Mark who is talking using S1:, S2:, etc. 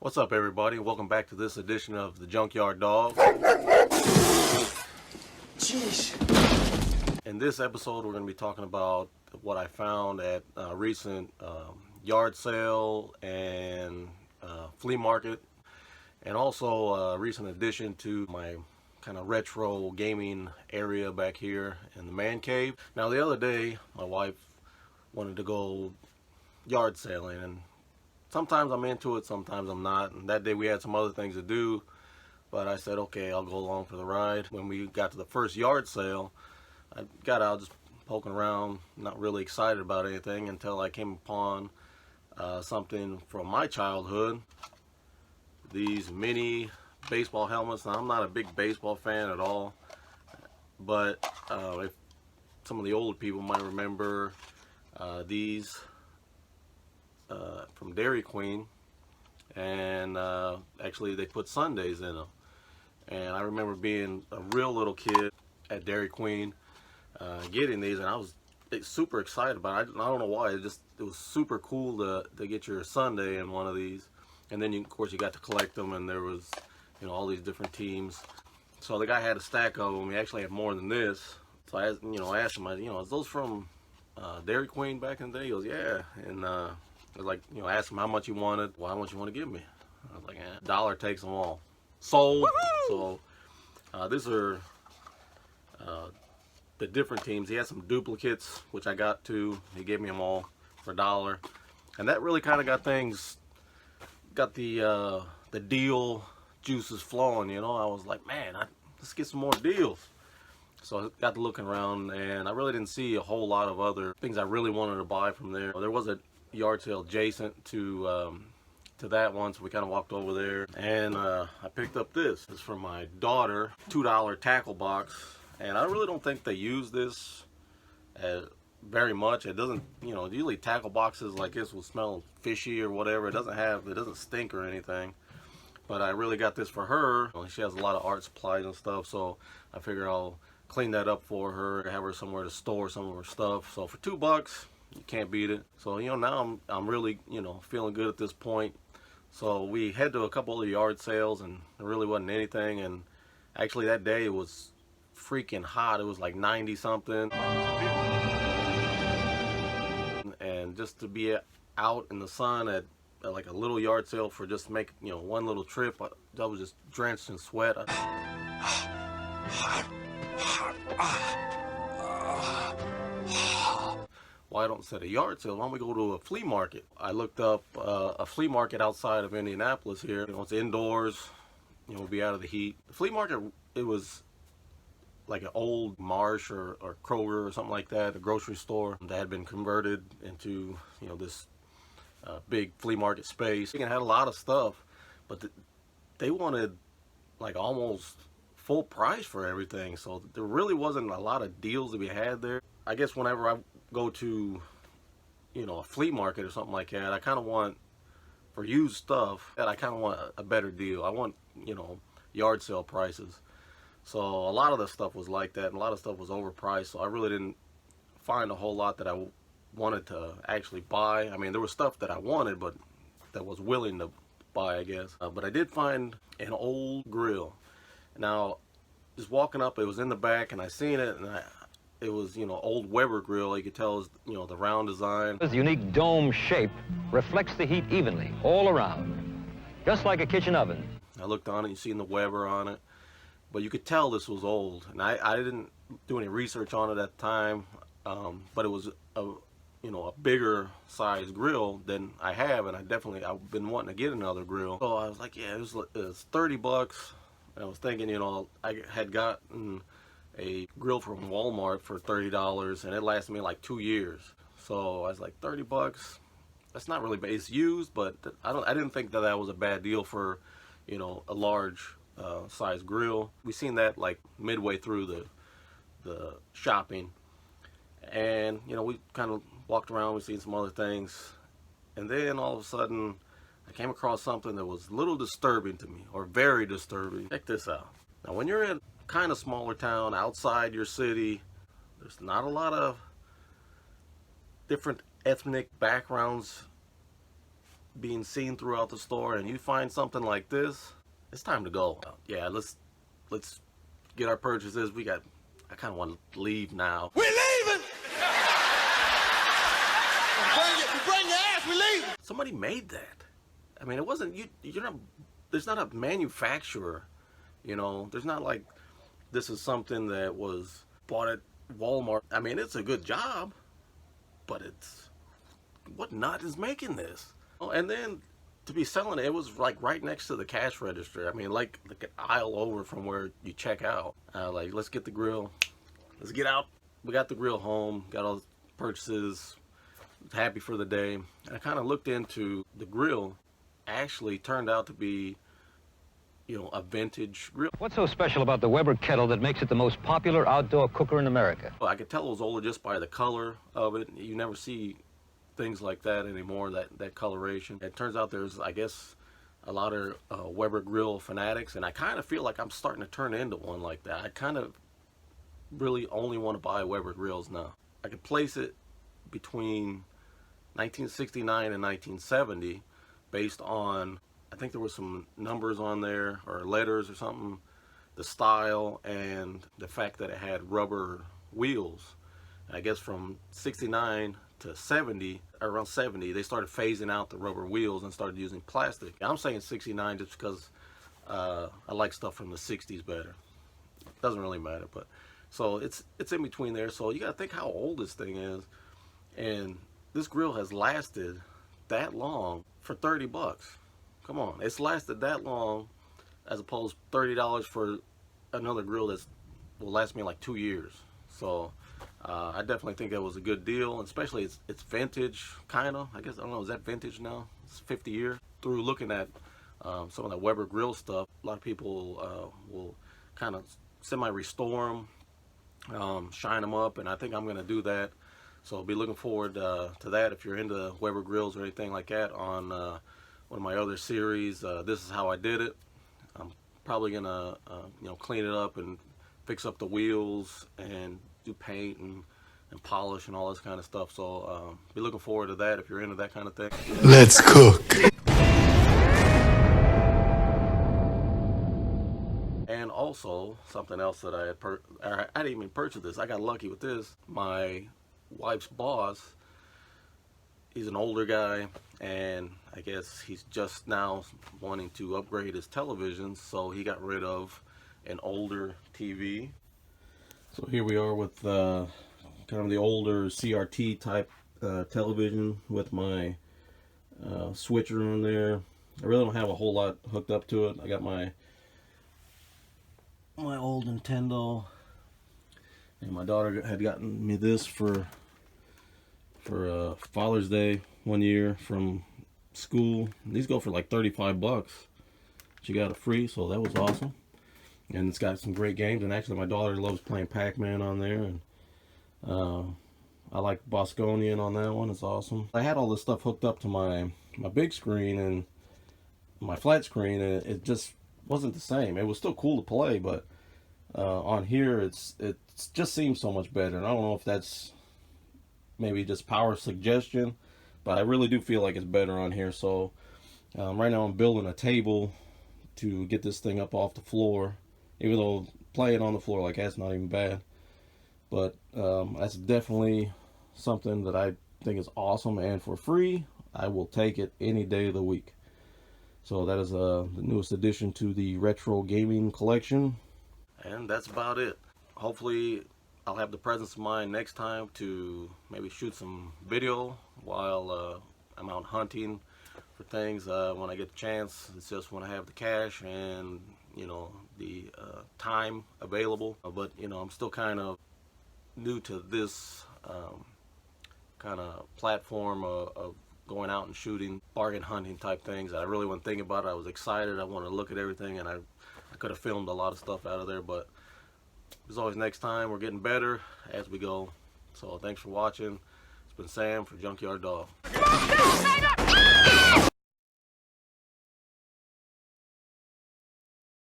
S1: What's up, everybody? Welcome back to this edition of the Junkyard Dog.
S2: Jeez.
S1: In this episode, we're going to be talking about what I found at a recent yard sale and flea market, and also a recent addition to my kind of retro gaming area back here in the man cave. Now, the other day, my wife wanted to go yard sailing, and sometimes I'm into it, sometimes I'm not. And that day we had some other things to do, but I said, okay, I'll go along for the ride. When we got to the first yard sale, I got out just poking around, not really excited about anything until I came upon something from my childhood. These mini baseball helmets. Now, I'm not a big baseball fan at all, but if some of the older people might remember these from Dairy Queen, and actually they put Sundays in them. And I remember being a real little kid at Dairy Queen getting these, and I was super excited about it. I don't know why, it was super cool to get your Sunday in one of these. And then of course you got to collect them, and there was all these different teams. So the guy had a stack of them. He actually had more than this. So I asked him, is those from Dairy Queen back in the day? He goes, yeah. And I was like, asked him how much he wanted. Well, how much you want to give me? I was like, $1 takes them all. Sold. So these are the different teams. He had some duplicates, which I got too. He gave me them all for $1. And that really kind of got the deal juices flowing. I was like, man, let's get some more deals. So I got to looking around, and I really didn't see a whole lot of other things I really wanted to buy from there. There was a yard sale adjacent to that one, so we kind of walked over there, and I picked up this. It's for my daughter, $2 tackle box, and I really don't think they use this very much. It doesn't, usually tackle boxes like this will smell fishy or whatever. It doesn't stink or anything. But I really got this for her. She has a lot of art supplies and stuff, so I figure I'll clean that up for her, have her somewhere to store some of her stuff. So for $2, you can't beat it. So now I'm really feeling good at this point. So we head to a couple of yard sales, and there really wasn't anything. And actually that day it was freaking hot. It was like 90 something. And just to be out in the sun at like a little yard sale for just make one little trip, I was just drenched in sweat. Why don't set a yard sale? Why don't we go to a flea market? I looked up a flea market outside of Indianapolis here. It's indoors, be out of the heat. The flea market, it was like an old Marsh or Kroger or something like that, a grocery store that had been converted into this big flea market space. It had a lot of stuff, but they wanted like almost full price for everything, so there really wasn't a lot of deals to be had there. I guess whenever I go to a flea market or something like that, I kind of want, for used stuff, that I kind of want a better deal. I want yard sale prices. So a lot of the stuff was like that, and a lot of stuff was overpriced, so I really didn't find a whole lot that I wanted to actually buy. I mean, there was stuff that I wanted, but that was willing to buy, I guess. But I did find an old grill. Now, just walking up, it was in the back, and I seen it, and it was, old Weber grill. You could tell it was, the round design.
S3: This unique dome shape reflects the heat evenly all around, just like a kitchen oven.
S1: I looked on it, you seen the Weber on it, but you could tell this was old. And I didn't do any research on it at the time, but it was a bigger size grill than I have, and I've been wanting to get another grill. So I was like, yeah, it was $30. And I was thinking, I had gotten a grill from Walmart for $30, and it lasted me like 2 years. So I was like, $30, that's not really bad. It's used, but I didn't think that was a bad deal for a large size grill. We seen that like midway through the shopping, and we kind of walked around, we seen some other things, and then all of a sudden I came across something that was a little disturbing to me, or very disturbing. Check this out. Now, when you're in kind of smaller town outside your city, there's not a lot of different ethnic backgrounds being seen throughout the store, and you find something like this, it's time to go. Yeah, let's get our purchases. I kind of want to leave now.
S2: We're leaving! Bring your ass, we leaving!
S1: Somebody made that. I mean, it wasn't, you're not, there's not a manufacturer, you know, there's not like this is something that was bought at Walmart. I mean, it's a good job, but what nut is making this? Oh, and then to be selling it, it was like right next to the cash register. I mean, like an aisle over from where you check out. Like, let's get the grill. Let's get out. We got the grill home, got all the purchases, happy for the day. And I kind of looked into the grill. Actually turned out to be, you know, a vintage grill.
S3: What's so special about the Weber kettle that makes it the most popular outdoor cooker in America?
S1: Well, I could tell it was older just by the color of it. You never see things like that anymore, that coloration. It turns out there's, I guess, a lot of Weber grill fanatics, and I kind of feel like I'm starting to turn into one like that. I kind of really only want to buy Weber grills now. I could place it between 1969 and 1970 based on, I think there were some numbers on there or letters or something, the style and the fact that it had rubber wheels. I guess from 69 to 70, around 70, they started phasing out the rubber wheels and started using plastic. I'm saying 69 just because I like stuff from the 60s better. Doesn't really matter, but so it's in between there. So you gotta think how old this thing is, and this grill has lasted that long for 30 bucks. Come on, it's lasted that long as opposed to $30 for another grill that will last me like 2 years. So I definitely think that was a good deal, and especially it's vintage, kind of. I guess, I don't know, is that vintage now? It's 50 years. Through looking at some of the Weber grill stuff, a lot of people will kind of semi-restore them, shine them up, and I think I'm going to do that. So I'll be looking forward to that. If you're into Weber grills or anything like that, on one of my other series, this is how I did it. I'm probably going to you know, clean it up and fix up the wheels and do paint and polish and all this kind of stuff. So be looking forward to that if you're into that kind of thing.
S2: Let's cook.
S1: And also something else that I didn't even purchase this. I got lucky with this. My wife's boss, he's an older guy, and I guess he's just now wanting to upgrade his television, so he got rid of an older TV. So here we are with kind of the older CRT type television with my switcher on there. I really don't have a whole lot hooked up to it. I got my old Nintendo, and my daughter had gotten me this for Father's Day one year from school. These go for like 35 bucks. She got it free, so that was awesome. And it's got some great games, and actually my daughter loves playing Pac-Man on there, and I like Bosconian on that one. It's awesome. I had all this stuff hooked up to my big screen and my flat screen, and it just wasn't the same. It was still cool to play, but on here it just seems so much better. And I don't know if that's maybe just power suggestion, but I really do feel like it's better on here. So right now I'm building a table to get this thing up off the floor, even though playing on the floor like that's not even bad. But that's definitely something that I think is awesome, and for free I will take it any day of the week. So that is the newest addition to the retro gaming collection, and that's about it. Hopefully I'll have the presence of mind next time to maybe shoot some video while I'm out hunting for things when I get the chance. It's just when I have the cash and, you know, the time available. But, you know, I'm still kind of new to this kind of platform of going out and shooting, bargain hunting type things. I really wasn't thinking about it. I was excited. I wanted to look at everything, and I could have filmed a lot of stuff out of there, but as always, next time we're getting better as we go. So thanks for watching. It's been Sam for Junkyard Dog.